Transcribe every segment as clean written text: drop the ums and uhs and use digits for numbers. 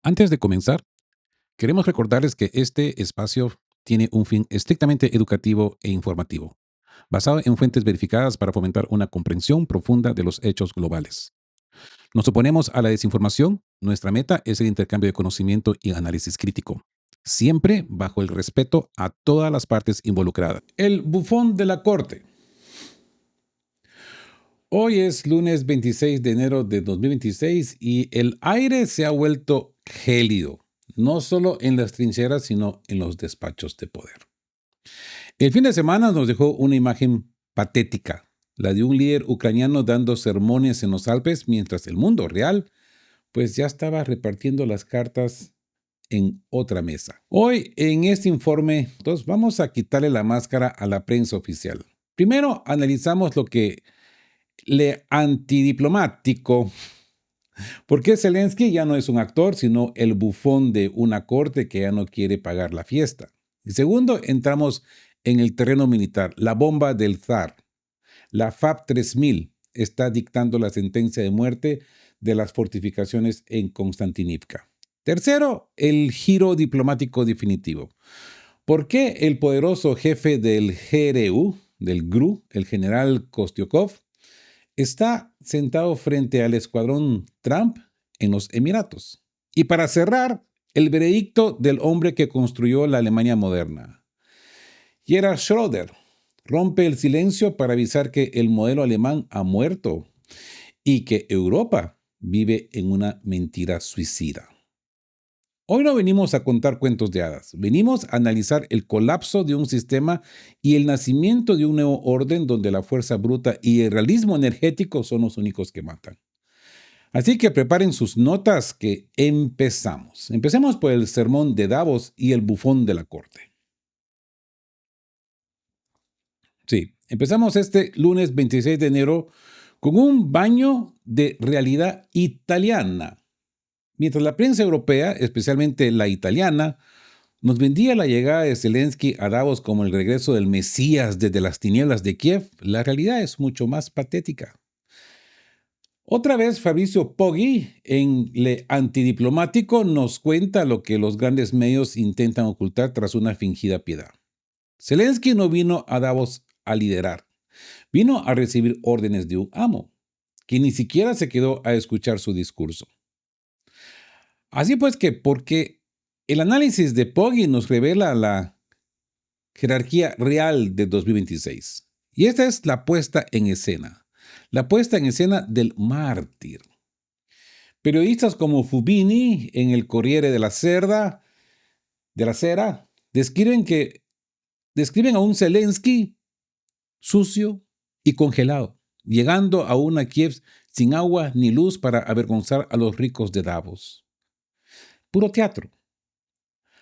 Antes de comenzar, queremos recordarles que este espacio tiene un fin estrictamente educativo e informativo, basado en fuentes verificadas para fomentar una comprensión profunda de los hechos globales. Nos oponemos a la desinformación. Nuestra meta es el intercambio de conocimiento y análisis crítico, siempre bajo el respeto a todas las partes involucradas. El bufón de la corte. Hoy es lunes 26 de enero de 2026 y el aire se ha vuelto gélido, no solo en las trincheras, sino en los despachos de poder. El fin de semana nos dejó una imagen patética, la de un líder ucraniano dando sermones en los Alpes, mientras el mundo real pues ya estaba repartiendo las cartas en otra mesa. Hoy en este informe entonces, vamos a quitarle la máscara a la prensa oficial. Primero analizamos lo que le antidiplomático. Porque Zelensky ya no es un actor, sino el bufón de una corte que ya no quiere pagar la fiesta. Y segundo, entramos en el terreno militar, la bomba del zar. La FAB 3000 está dictando la sentencia de muerte de las fortificaciones en Konstantinivka. Tercero, el giro diplomático definitivo. ¿Por qué el poderoso jefe del GRU, el general Kostyukov, está sentado frente al escuadrón Trump en los Emiratos? Y para cerrar, el veredicto del hombre que construyó la Alemania moderna. Gerhard Schröder rompe el silencio para avisar que el modelo alemán ha muerto y que Europa vive en una mentira suicida. Hoy no venimos a contar cuentos de hadas, venimos a analizar el colapso de un sistema y el nacimiento de un nuevo orden donde la fuerza bruta y el realismo energético son los únicos que matan. Así que preparen sus notas que empezamos. Empecemos por el sermón de Davos y el bufón de la corte. Sí, empezamos este lunes 26 de enero con un baño de realidad italiana. Mientras la prensa europea, especialmente la italiana, nos vendía la llegada de Zelensky a Davos como el regreso del Mesías desde las tinieblas de Kiev, la realidad es mucho más patética. Otra vez Fabricio Poggi, en Le Antidiplomático, nos cuenta lo que los grandes medios intentan ocultar tras una fingida piedad. Zelensky no vino a Davos a liderar, vino a recibir órdenes de un amo, que ni siquiera se quedó a escuchar su discurso. Así pues que, porque el análisis de Poggi nos revela la jerarquía real de 2026. Y esta es la puesta en escena. La puesta en escena del mártir. Periodistas como Fubini en el Corriere de la Sera describen a un Zelensky sucio y congelado, llegando a una Kiev sin agua ni luz para avergonzar a los ricos de Davos. Puro teatro.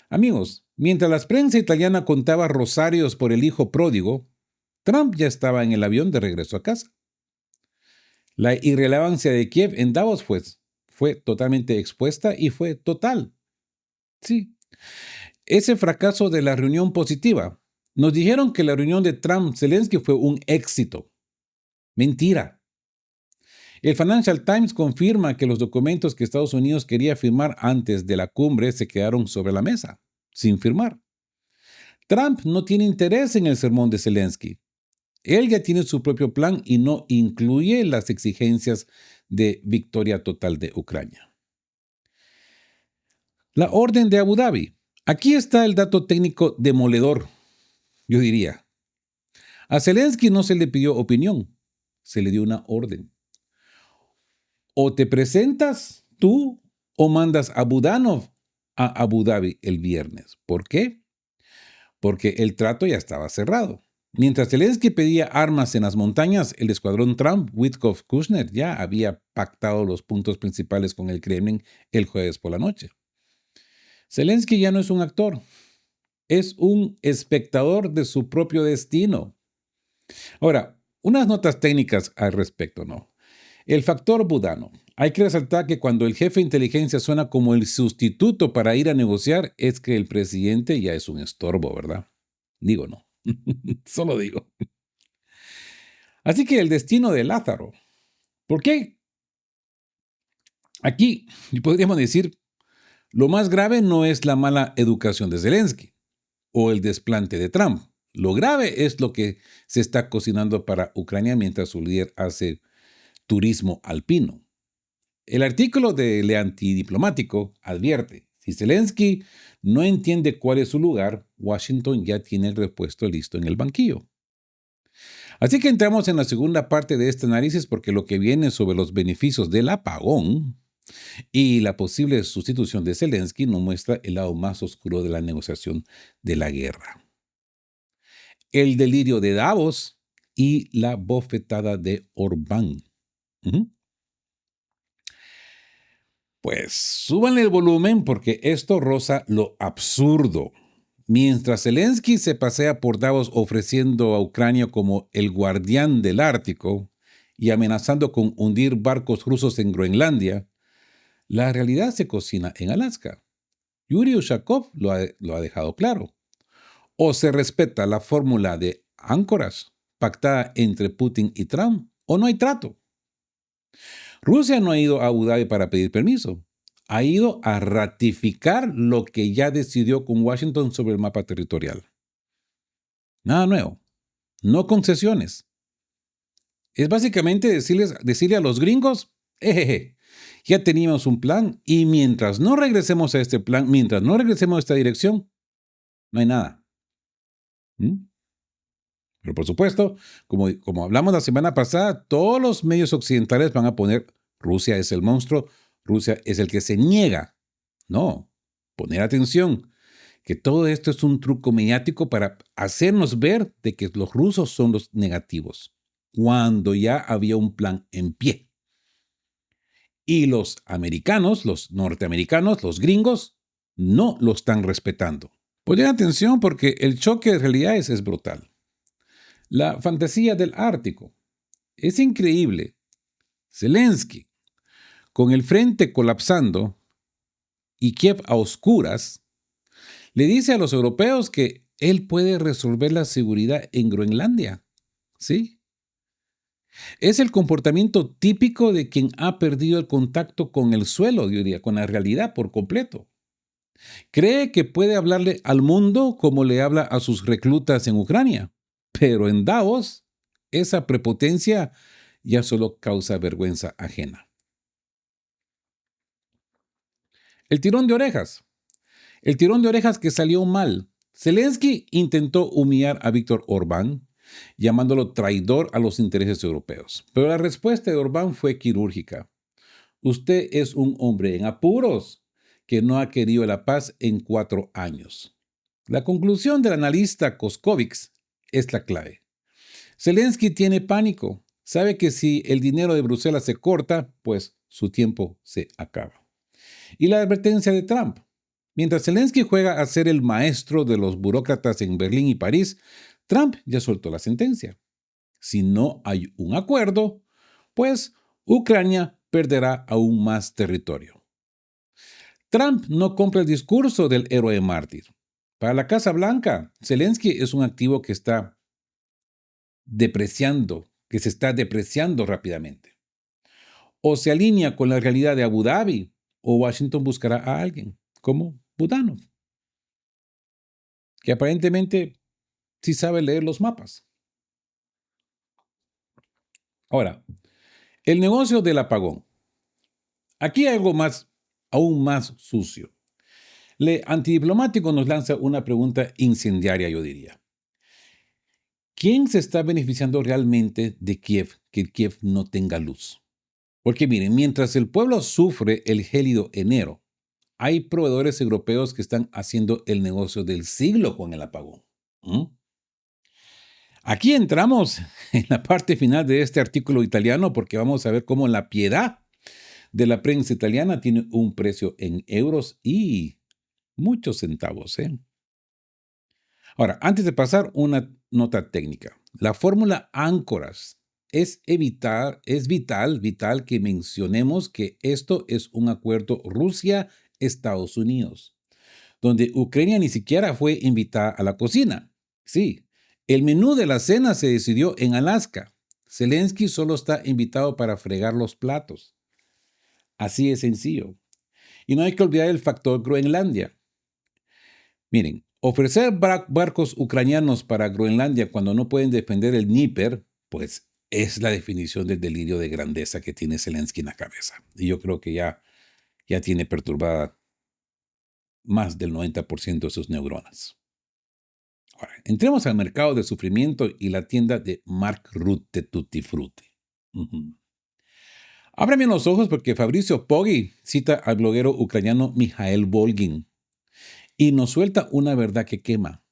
Amigos, mientras la prensa italiana contaba rosarios por el hijo pródigo, Trump ya estaba en el avión de regreso a casa. La irrelevancia de Kiev en Davos fue totalmente expuesta y fue total. Sí. Ese fracaso de la reunión positiva. Nos dijeron que la reunión de Trump-Zelensky fue un éxito. Mentira. El Financial Times confirma que los documentos que Estados Unidos quería firmar antes de la cumbre se quedaron sobre la mesa, sin firmar. Trump no tiene interés en el sermón de Zelensky. Él ya tiene su propio plan y no incluye las exigencias de victoria total de Ucrania. La orden de Abu Dhabi. Aquí está el dato técnico demoledor, yo diría. A Zelensky no se le pidió opinión, se le dio una orden. O te presentas tú o mandas a Budanov a Abu Dhabi el viernes. ¿Por qué? Porque el trato ya estaba cerrado. Mientras Zelensky pedía armas en las montañas, el escuadrón Trump, Witkoff, Kushner ya había pactado los puntos principales con el Kremlin el jueves por la noche. Zelensky ya no es un actor, es un espectador de su propio destino. Ahora, unas notas técnicas al respecto, ¿no? El factor Budano. Hay que resaltar que cuando el jefe de inteligencia suena como el sustituto para ir a negociar, es que el presidente ya es un estorbo, ¿verdad? Digo no. Solo digo. Así que el destino de Lázaro. ¿Por qué? Aquí podríamos decir, Lo más grave no es la mala educación de Zelensky o el desplante de Trump. Lo grave es lo que se está cocinando para Ucrania mientras su líder hace turismo alpino. El artículo de Le Antidiplomático advierte, si Zelensky no entiende cuál es su lugar, Washington ya tiene el repuesto listo en el banquillo. Así que entramos en la segunda parte de este análisis porque lo que viene sobre los beneficios del apagón y la posible sustitución de Zelensky nos muestra el lado más oscuro de la negociación de la guerra. El delirio de Davos y la bofetada de Orbán. Pues súbanle el volumen porque esto roza lo absurdo. Mientras Zelensky se pasea por Davos ofreciendo a Ucrania como el guardián del Ártico y amenazando con hundir barcos rusos en Groenlandia, la realidad se cocina en Alaska. Yuri Ushakov lo ha dejado claro. O se respeta la fórmula de áncoras pactada entre Putin y Trump, o no hay trato. Rusia no ha ido a Abu Dhabi para pedir permiso. Ha ido a ratificar lo que ya decidió con Washington sobre el mapa territorial. Nada nuevo. No concesiones. Es básicamente decirle a los gringos, ya teníamos un plan y mientras no regresemos a este plan, mientras no regresemos a esta dirección, no hay nada. Pero por supuesto, como hablamos la semana pasada, todos los medios occidentales van a poner Rusia es el monstruo, Rusia es el que se niega. No, poner atención, que todo esto es un truco mediático para hacernos ver de que los rusos son los negativos, cuando ya había un plan en pie. Y los americanos, los norteamericanos, los gringos, no lo están respetando. Poner atención porque el choque de realidades es brutal. La fantasía del Ártico. Es increíble. Zelensky, con el frente colapsando y Kiev a oscuras, le dice a los europeos que él puede resolver la seguridad en Groenlandia. ¿Sí? Es el comportamiento típico de quien ha perdido el contacto con el suelo, yo diría, con la realidad por completo. Cree que puede hablarle al mundo como le habla a sus reclutas en Ucrania, pero en Davos, esa prepotencia ya solo causa vergüenza ajena. El tirón de orejas. El tirón de orejas que salió mal. Zelensky intentó humillar a Víctor Orbán, llamándolo traidor a los intereses europeos. Pero la respuesta de Orbán fue quirúrgica. Usted es un hombre en apuros que no ha querido la paz en 4 años. La conclusión del analista Koskovics es la clave. Zelensky tiene pánico. Sabe que si el dinero de Bruselas se corta, pues su tiempo se acaba. Y la advertencia de Trump. Mientras Zelensky juega a ser el maestro de los burócratas en Berlín y París, Trump ya soltó la sentencia. Si no hay un acuerdo, pues Ucrania perderá aún más territorio. Trump no compra el discurso del héroe mártir. Para la Casa Blanca, Zelensky es un activo que se está depreciando rápidamente. O se alinea con la realidad de Abu Dhabi, o Washington buscará a alguien, como Budanov, que aparentemente sí sabe leer los mapas. Ahora, el negocio del apagón. Aquí hay algo aún más sucio. Le Antidiplomático nos lanza una pregunta incendiaria, yo diría. ¿Quién se está beneficiando realmente de Kiev, que Kiev no tenga luz? Porque miren, mientras el pueblo sufre el gélido enero, hay proveedores europeos que están haciendo el negocio del siglo con el apagón. Aquí entramos en la parte final de este artículo italiano porque vamos a ver cómo la piedad de la prensa italiana tiene un precio en euros y muchos centavos. Ahora, antes de pasar, una nota técnica. La fórmula áncoras es vital que mencionemos que esto es un acuerdo Rusia-Estados Unidos, donde Ucrania ni siquiera fue invitada a la cocina. Sí, el menú de la cena se decidió en Alaska. Zelensky solo está invitado para fregar los platos. Así de sencillo. Y no hay que olvidar el factor Groenlandia. Miren, ofrecer barcos ucranianos para Groenlandia cuando no pueden defender el Dnieper, pues es la definición del delirio de grandeza que tiene Zelensky en la cabeza. Y yo creo que ya tiene perturbada más del 90% de sus neuronas. Ahora, entremos al mercado de sufrimiento y la tienda de Mark Rutte Tutti Frutti. Abran bien los ojos porque Fabricio Poggi cita al bloguero ucraniano Mikhail Volgin y nos suelta una verdad que quema.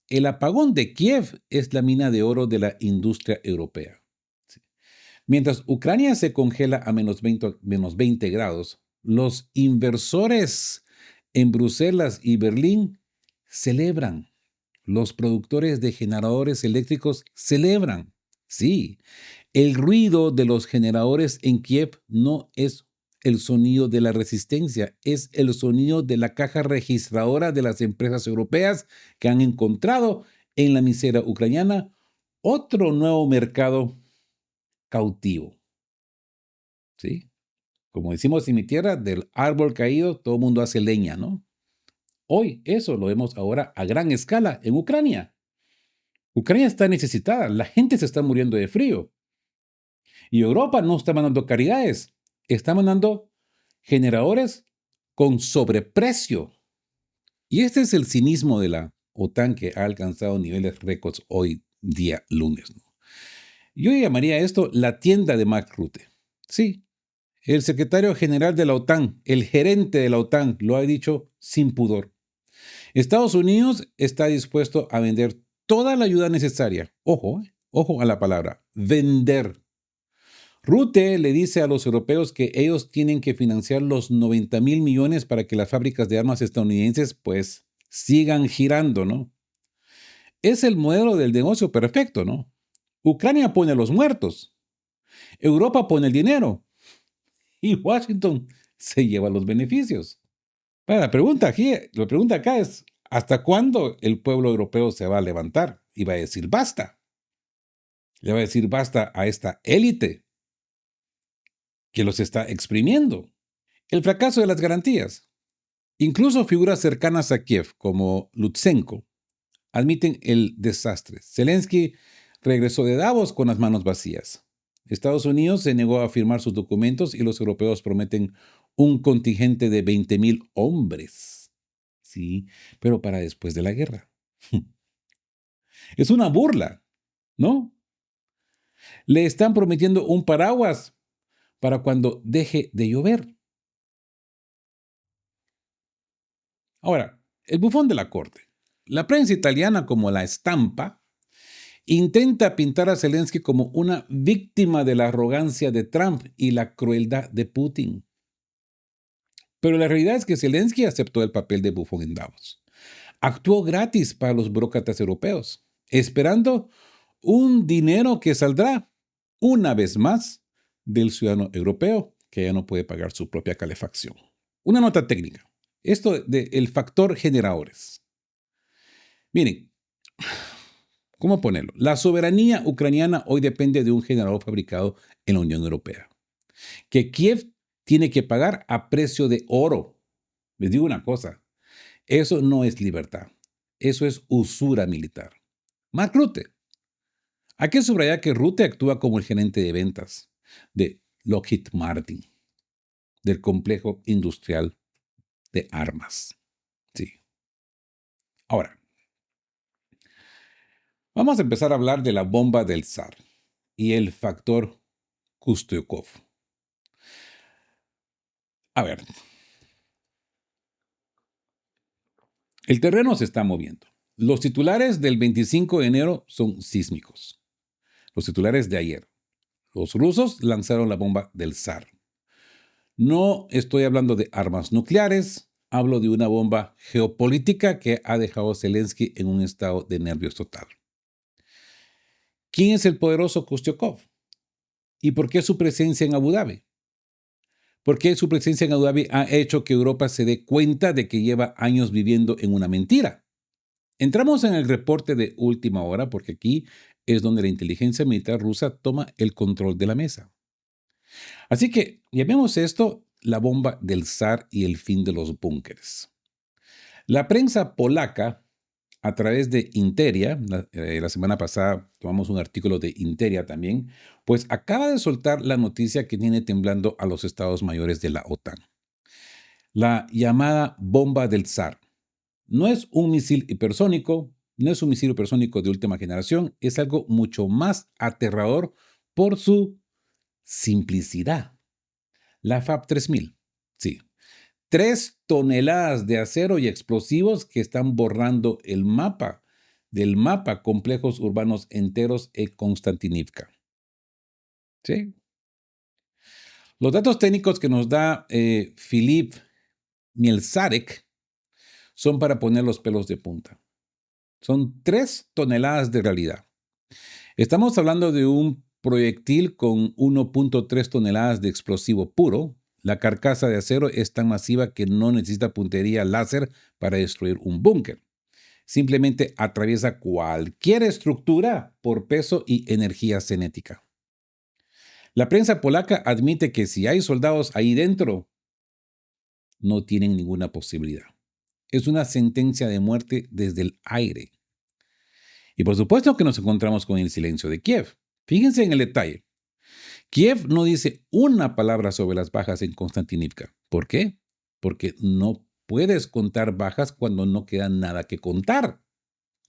El apagón de Kiev es la mina de oro de la industria europea. Mientras Ucrania se congela a menos 20 grados, los inversores en Bruselas y Berlín celebran. Los productores de generadores eléctricos celebran. Sí, el ruido de los generadores en Kiev no es el sonido de la resistencia, es el sonido de la caja registradora de las empresas europeas que han encontrado en la miseria ucraniana otro nuevo mercado cautivo. ¿Sí? Como decimos en mi tierra, del árbol caído todo el mundo hace leña, ¿no? Hoy eso lo vemos ahora a gran escala en Ucrania. Ucrania está necesitada, la gente se está muriendo de frío. Y Europa no está mandando caridades, está mandando generadores con sobreprecio. Y este es el cinismo de la OTAN que ha alcanzado niveles récords hoy día lunes, ¿no? Yo llamaría esto la tienda de Mark Rutte. Sí, el secretario general de la OTAN, el gerente de la OTAN, lo ha dicho sin pudor. Estados Unidos está dispuesto a vender toda la ayuda necesaria. Ojo a la palabra, vender. Rutte le dice a los europeos que ellos tienen que financiar los 90,000 millones para que las fábricas de armas estadounidenses pues sigan girando, ¿no? Es el modelo del negocio perfecto, ¿no? Ucrania pone a los muertos, Europa pone el dinero y Washington se lleva los beneficios. Bueno, la pregunta acá es, ¿hasta cuándo el pueblo europeo se va a levantar y va a decir basta? Le va a decir basta a esta élite que los está exprimiendo. El fracaso de las garantías. Incluso figuras cercanas a Kiev, como Lutsenko, admiten el desastre. Zelensky regresó de Davos con las manos vacías. Estados Unidos se negó a firmar sus documentos y los europeos prometen un contingente de 20,000 hombres. Sí, pero para después de la guerra. Es una burla, ¿no? Le están prometiendo un paraguas para cuando deje de llover. Ahora, el bufón de la corte. La prensa italiana, como La Estampa, intenta pintar a Zelensky como una víctima de la arrogancia de Trump y la crueldad de Putin. Pero la realidad es que Zelensky aceptó el papel de bufón en Davos. Actuó gratis para los burócratas europeos, esperando un dinero que saldrá, una vez más, del ciudadano europeo que ya no puede pagar su propia calefacción. Una nota técnica. Esto del factor generadores. Miren, ¿cómo ponerlo? La soberanía ucraniana hoy depende de un generador fabricado en la Unión Europea, que Kiev tiene que pagar a precio de oro. Les digo una cosa, eso no es libertad, eso es usura militar. Mark Rutte. Hay que subrayar que Rutte actúa como el gerente de ventas de Lockheed Martin, del complejo industrial de armas. Sí. Ahora, vamos a empezar a hablar de la bomba del zar y el factor Kustyukov. A ver, el terreno se está moviendo. Los titulares del 25 de enero son sísmicos. Los titulares de ayer. Los rusos lanzaron la bomba del zar. No estoy hablando de armas nucleares, hablo de una bomba geopolítica que ha dejado a Zelensky en un estado de nervios total. ¿Quién es el poderoso Kustyukov? ¿Y por qué su presencia en Abu Dhabi? ¿Por qué su presencia en Abu Dhabi ha hecho que Europa se dé cuenta de que lleva años viviendo en una mentira? Entramos en el reporte de última hora porque aquí es donde la inteligencia militar rusa toma el control de la mesa. Así que llamemos esto la bomba del zar y el fin de los búnkeres. La prensa polaca, a través de Interia, la semana pasada tomamos un artículo de Interia también, pues acaba de soltar la noticia que tiene temblando a los estados mayores de la OTAN. La llamada bomba del zar. No es un misil hipersónico, no es un misil hipersónico de última generación, es algo mucho más aterrador por su simplicidad. La FAB 3000, sí. 3 toneladas de acero y explosivos que están borrando el mapa del mapa complejos urbanos enteros en Konstantinivka. ¿Sí? Los datos técnicos que nos da Filip Mielzarek son para poner los pelos de punta. Son 3 toneladas de realidad. Estamos hablando de un proyectil con 1.3 toneladas de explosivo puro. La carcasa de acero es tan masiva que no necesita puntería láser para destruir un búnker. Simplemente atraviesa cualquier estructura por peso y energía cinética. La prensa polaca admite que si hay soldados ahí dentro, no tienen ninguna posibilidad. Es una sentencia de muerte desde el aire. Y por supuesto que nos encontramos con el silencio de Kiev. Fíjense en el detalle. Kiev no dice una palabra sobre las bajas en Konstantinivka. ¿Por qué? Porque no puedes contar bajas cuando no queda nada que contar.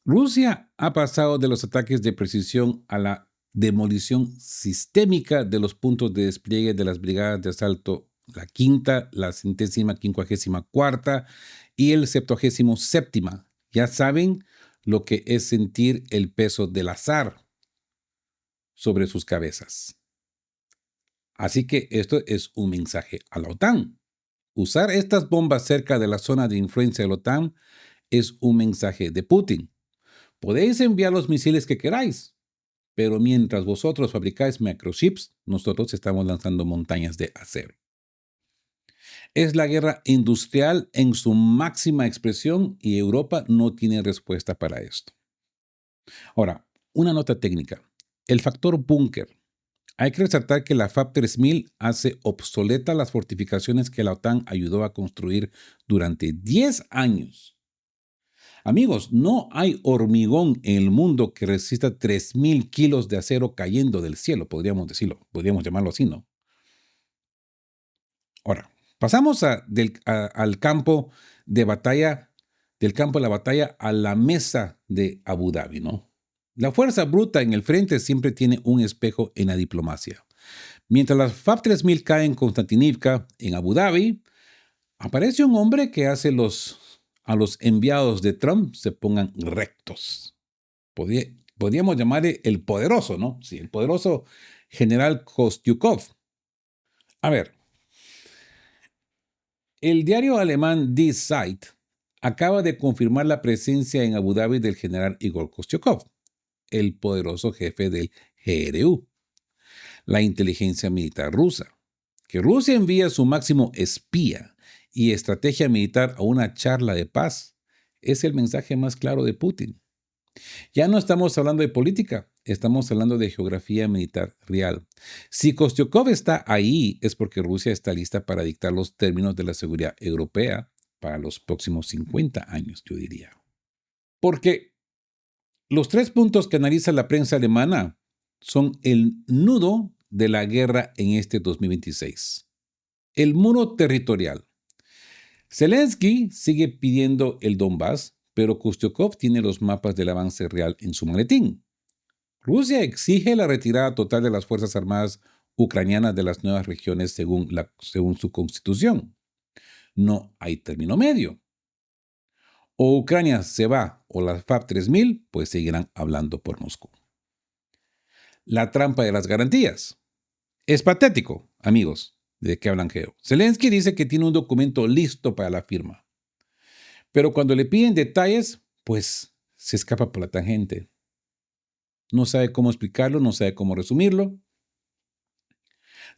Rusia ha pasado de los ataques de precisión a la demolición sistémica de los puntos de despliegue de las brigadas de asalto, la quinta, la 154ª y el 77ª. Ya saben lo que es sentir el peso del azar sobre sus cabezas. Así que esto es un mensaje a la OTAN. Usar estas bombas cerca de la zona de influencia de la OTAN es un mensaje de Putin. Podéis enviar los misiles que queráis, pero mientras vosotros fabricáis microchips, nosotros estamos lanzando montañas de acero. Es la guerra industrial en su máxima expresión y Europa no tiene respuesta para esto. Ahora, una nota técnica. El factor búnker. Hay que resaltar que la FAB 3000 hace obsoletas las fortificaciones que la OTAN ayudó a construir durante 10 años. Amigos, no hay hormigón en el mundo que resista 3.000 kilos de acero cayendo del cielo, podríamos decirlo, podríamos llamarlo así, ¿no? Ahora, pasamos al campo de batalla, del campo de la batalla a la mesa de Abu Dhabi, ¿no? La fuerza bruta en el frente siempre tiene un espejo en la diplomacia. Mientras las FAB 3000 caen en Konstantinivka, en Abu Dhabi, aparece un hombre que hace a los enviados de Trump se pongan rectos. Podríamos llamarle el poderoso, ¿no? Sí, el poderoso general Kostyukov. A ver, el diario alemán Die Zeit acaba de confirmar la presencia en Abu Dhabi del general Igor Kostyukov, el poderoso jefe del GRU, la inteligencia militar rusa, que Rusia envía su máximo espía y estrategia militar a una charla de paz. Es el mensaje más claro de Putin. Ya no estamos hablando de política, estamos hablando de geografía militar real. Si Kostyukov está ahí es porque Rusia está lista para dictar los términos de la seguridad europea para los próximos 50 años, yo diría. Porque los 3 puntos que analiza la prensa alemana son el nudo de la guerra en este 2026. El muro territorial. Zelensky sigue pidiendo el Donbass, pero Kostyukov tiene los mapas del avance real en su maletín. Rusia exige la retirada total de las Fuerzas Armadas ucranianas de las nuevas regiones según su constitución. No hay término medio. O Ucrania se va o las FAB 3000 pues seguirán hablando por Moscú. La trampa de las garantías. Es patético, amigos, de qué hablan Geo. Zelensky dice que tiene un documento listo para la firma. Pero cuando le piden detalles, pues se escapa por la tangente. No sabe cómo explicarlo, no sabe cómo resumirlo.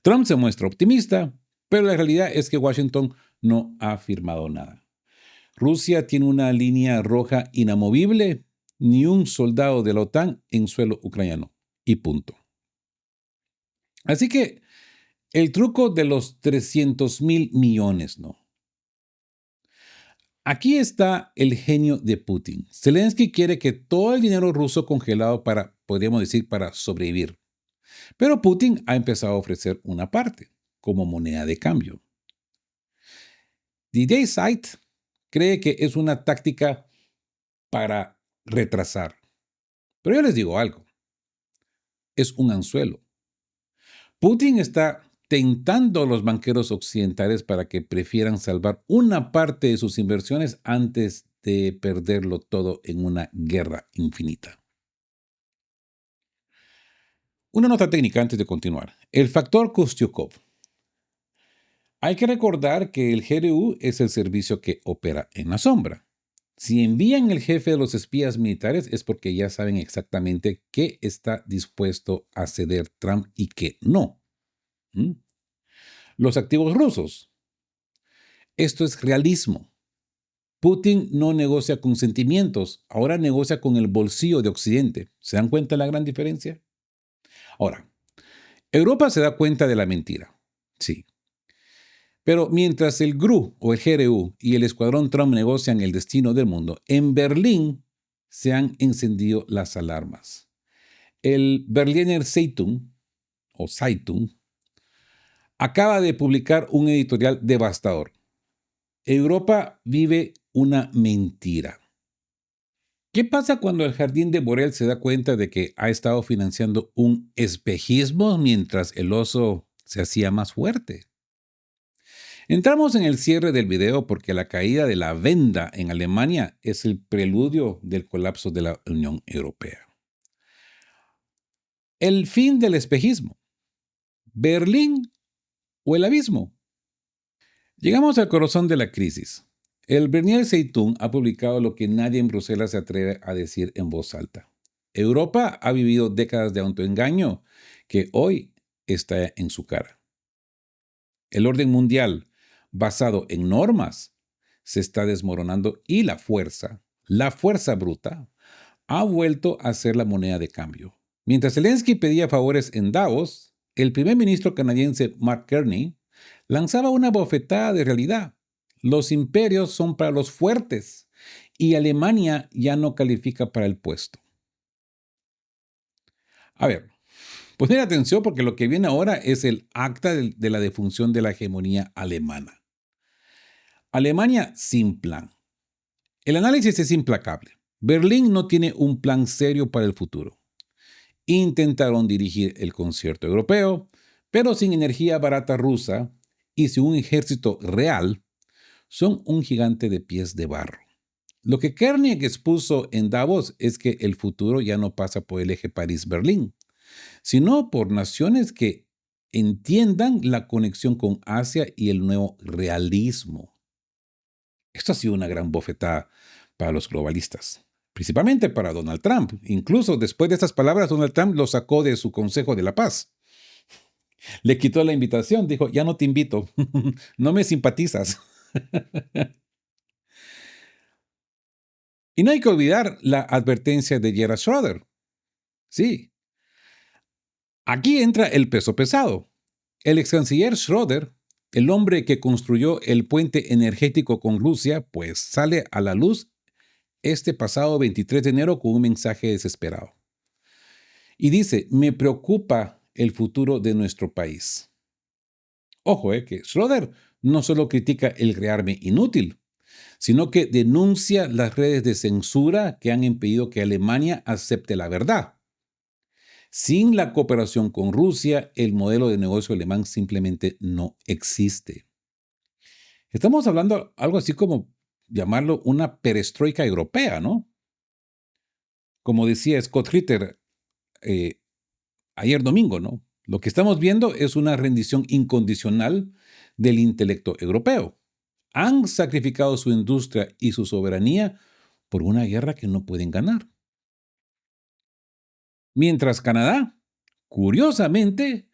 Trump se muestra optimista, pero la realidad es que Washington no ha firmado nada. Rusia tiene una línea roja inamovible, ni un soldado de la OTAN en suelo ucraniano. Y punto. Así que El truco de los 300.000 millones, ¿no? Aquí está el genio de Putin. Zelensky quiere que todo el dinero ruso congelado para, podríamos decir, para sobrevivir. Pero Putin ha empezado a ofrecer una parte como moneda de cambio. The Dayside cree que es una táctica para retrasar. Pero yo les digo algo, es un anzuelo. Putin está tentando a los banqueros occidentales para que prefieran salvar una parte de sus inversiones antes de perderlo todo en una guerra infinita. Una nota técnica antes de continuar. El factor Kostyukov. Hay que recordar que el GRU es el servicio que opera en la sombra. Si envían el jefe de los espías militares es porque ya saben exactamente qué está dispuesto a ceder Trump y qué no. ¿Mm? Los activos rusos. Esto es realismo. Putin no negocia con sentimientos, ahora negocia con el bolsillo de Occidente. ¿Se dan cuenta de la gran diferencia? Ahora, Europa se da cuenta de la mentira. Sí. Pero mientras el GRU o el GRU y el escuadrón Trump negocian el destino del mundo, en Berlín se han encendido las alarmas. El Berliner Zeitung, o Zeitung, acaba de publicar un editorial devastador. Europa vive una mentira. ¿Qué pasa cuando el Jardín de Borel se da cuenta de que ha estado financiando un espejismo mientras el oso se hacía más fuerte? Entramos en el cierre del video porque la caída de la venda en Alemania es el preludio del colapso de la Unión Europea. El fin del espejismo. Berlín o el abismo. Llegamos al corazón de la crisis. El Berliner Zeitung ha publicado lo que nadie en Bruselas se atreve a decir en voz alta. Europa ha vivido décadas de autoengaño que hoy está en su cara. El orden mundial, basado en normas, se está desmoronando y la fuerza bruta, ha vuelto a ser la moneda de cambio. Mientras Zelensky pedía favores en Davos, el primer ministro canadiense Mark Carney lanzaba una bofetada de realidad. Los imperios son para los fuertes y Alemania ya no califica para el puesto. A ver, poner atención porque lo que viene ahora es el acta de la defunción de la hegemonía alemana. Alemania sin plan. El análisis es implacable. Berlín no tiene un plan serio para el futuro. Intentaron dirigir el concierto europeo, pero sin energía barata rusa y sin un ejército real, son un gigante de pies de barro. Lo que Kearney expuso en Davos es que el futuro ya no pasa por el eje París-Berlín, sino por naciones que entiendan la conexión con Asia y el nuevo realismo. Esto ha sido una gran bofetada para los globalistas, principalmente para Donald Trump. Incluso después de estas palabras, Donald Trump lo sacó de su Consejo de la Paz. Le quitó la invitación, dijo, ya no te invito, no me simpatizas. Y no hay que olvidar la advertencia de Gerhard Schröder. Sí, aquí entra el peso pesado. El ex canciller Schröder, el hombre que construyó el puente energético con Rusia, pues sale a la luz este pasado 23 de enero con un mensaje desesperado. Y dice, me preocupa el futuro de nuestro país. Ojo, que Schröder no solo critica el rearme inútil, sino que denuncia las redes de censura que han impedido que Alemania acepte la verdad. Sin la cooperación con Rusia, el modelo de negocio alemán simplemente no existe. Estamos hablando algo así como llamarlo una perestroika europea, ¿no? Como decía Scott Ritter ayer domingo, ¿no? Lo que estamos viendo es una rendición incondicional del intelecto europeo. Han sacrificado su industria y su soberanía por una guerra que no pueden ganar. Mientras Canadá, curiosamente,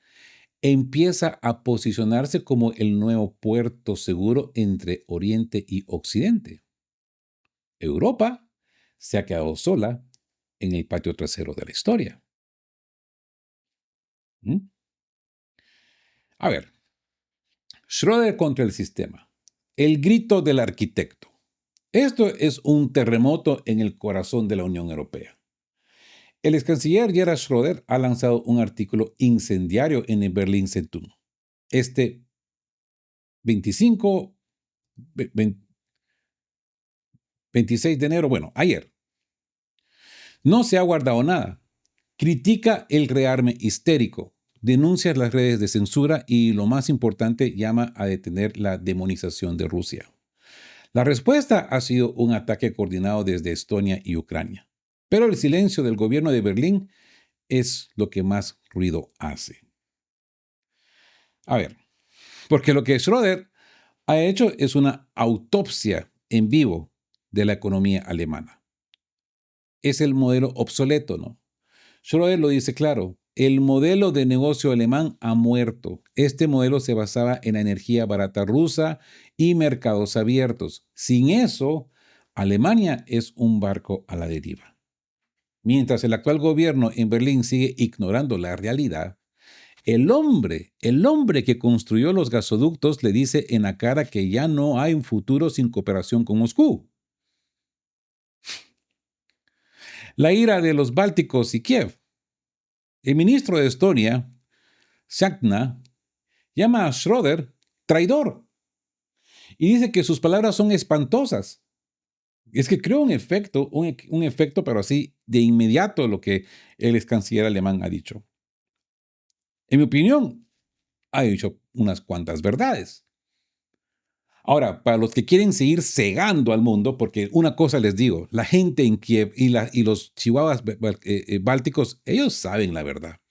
empieza a posicionarse como el nuevo puerto seguro entre Oriente y Occidente. Europa se ha quedado sola en el patio trasero de la historia. ¿Mm? A ver, Schröder contra el sistema. El grito del arquitecto. Esto es un terremoto en el corazón de la Unión Europea. El ex canciller Gerhard Schröder ha lanzado un artículo incendiario en el Berlin Zeitung. Este 25, 26 de enero, bueno, ayer. No se ha guardado nada. Critica el rearme histérico, denuncia las redes de censura y, lo más importante, llama a detener la demonización de Rusia. La respuesta ha sido un ataque coordinado desde Estonia y Ucrania. Pero el silencio del gobierno de Berlín es lo que más ruido hace. A ver, porque lo que Schröder ha hecho es una autopsia en vivo de la economía alemana. Es el modelo obsoleto, ¿no? Schröder lo dice claro, el modelo de negocio alemán ha muerto. Este modelo se basaba en la energía barata rusa y mercados abiertos. Sin eso, Alemania es un barco a la deriva. Mientras el actual gobierno en Berlín sigue ignorando la realidad, el hombre que construyó los gasoductos le dice en la cara que ya no hay un futuro sin cooperación con Moscú. La ira de los bálticos y Kiev. El ministro de Estonia, Shakna, llama a Schröder traidor y dice que sus palabras son espantosas. Es que creó un efecto, pero así de inmediato lo que el ex canciller alemán ha dicho. En mi opinión, ha dicho unas cuantas verdades. Ahora, para los que quieren seguir cegando al mundo, porque una cosa les digo, la gente en Kiev y los chihuahuas bálticos, ellos saben la verdad,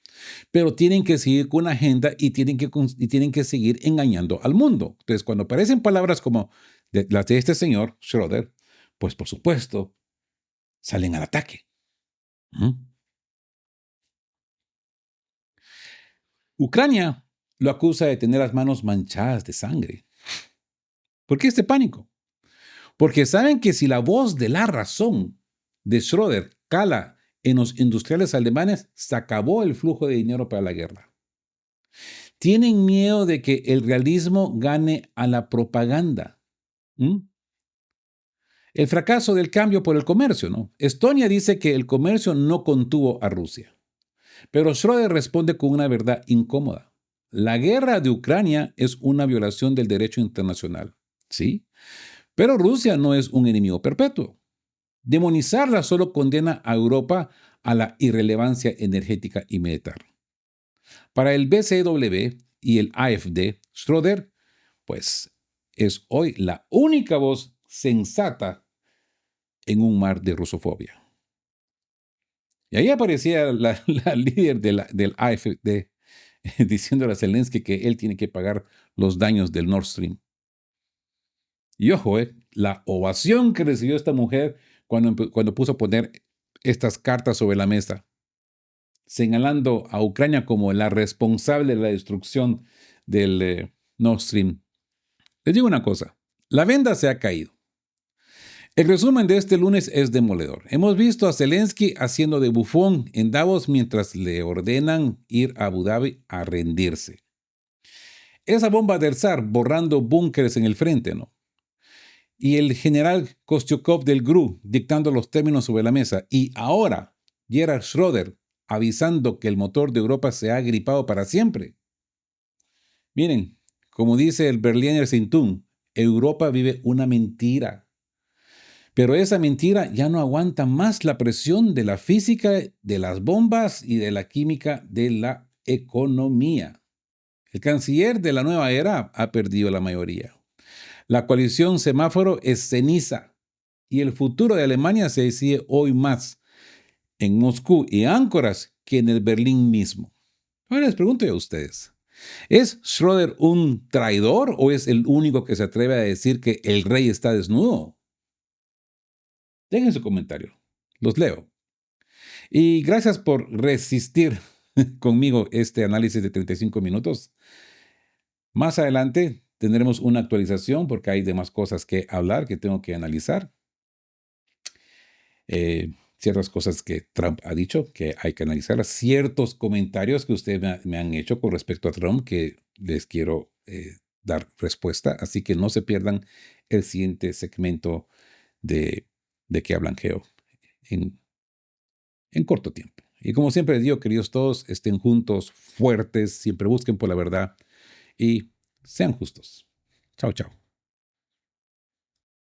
pero tienen que seguir con una agenda y tienen que seguir engañando al mundo. Entonces, cuando aparecen palabras como las de este señor, Schröder, pues por supuesto, salen al ataque. ¿Mm? Ucrania lo acusa de tener las manos manchadas de sangre. ¿Por qué este pánico? Porque saben que si la voz de la razón de Schröder cala en los industriales alemanes, se acabó el flujo de dinero para la guerra. Tienen miedo de que el realismo gane a la propaganda. ¿Mm? El fracaso del cambio por el comercio, ¿no? Estonia dice que el comercio no contuvo a Rusia. Pero Schröder responde con una verdad incómoda. La guerra de Ucrania es una violación del derecho internacional. ¿Sí? Pero Rusia no es un enemigo perpetuo. Demonizarla solo condena a Europa a la irrelevancia energética y militar. Para el BCW y el AfD, Schröder, pues, es hoy la única voz sensata en un mar de rusofobia. Y ahí aparecía la líder del AfD diciéndole a Zelensky que él tiene que pagar los daños del Nord Stream. Y ojo, la ovación que recibió esta mujer cuando puso a poner estas cartas sobre la mesa, señalando a Ucrania como la responsable de la destrucción del Nord Stream. Les digo una cosa, la venda se ha caído. El resumen de este lunes es demoledor. Hemos visto a Zelensky haciendo de bufón en Davos mientras le ordenan ir a Abu Dhabi a rendirse. Esa bomba del zar borrando búnkeres en el frente, ¿no? Y el general Kostyukov del GRU dictando los términos sobre la mesa. Y ahora Gerhard Schröder avisando que el motor de Europa se ha gripado para siempre. Miren, como dice el Berliner Zeitung, Europa vive una mentira. Pero esa mentira ya no aguanta más la presión de la física, de las bombas y de la química de la economía. El canciller de la nueva era ha perdido la mayoría. La coalición semáforo es ceniza y el futuro de Alemania se decide hoy más en Moscú y Áncoras que en el Berlín mismo. Ahora les pregunto a ustedes, ¿es Schröder un traidor o es el único que se atreve a decir que el rey está desnudo? Dejen su comentario, los leo. Y gracias por resistir conmigo este análisis de 35 minutos. Más adelante tendremos una actualización porque hay demás cosas que hablar, que tengo que analizar. ciertas cosas que Trump ha dicho que hay que analizar, ciertos comentarios que ustedes me han hecho con respecto a Trump que les quiero dar respuesta. Así que no se pierdan el siguiente segmento de que hablan Geo en corto tiempo. Y como siempre digo, queridos todos, estén juntos, fuertes, siempre busquen por la verdad y sean justos. Chao, chao.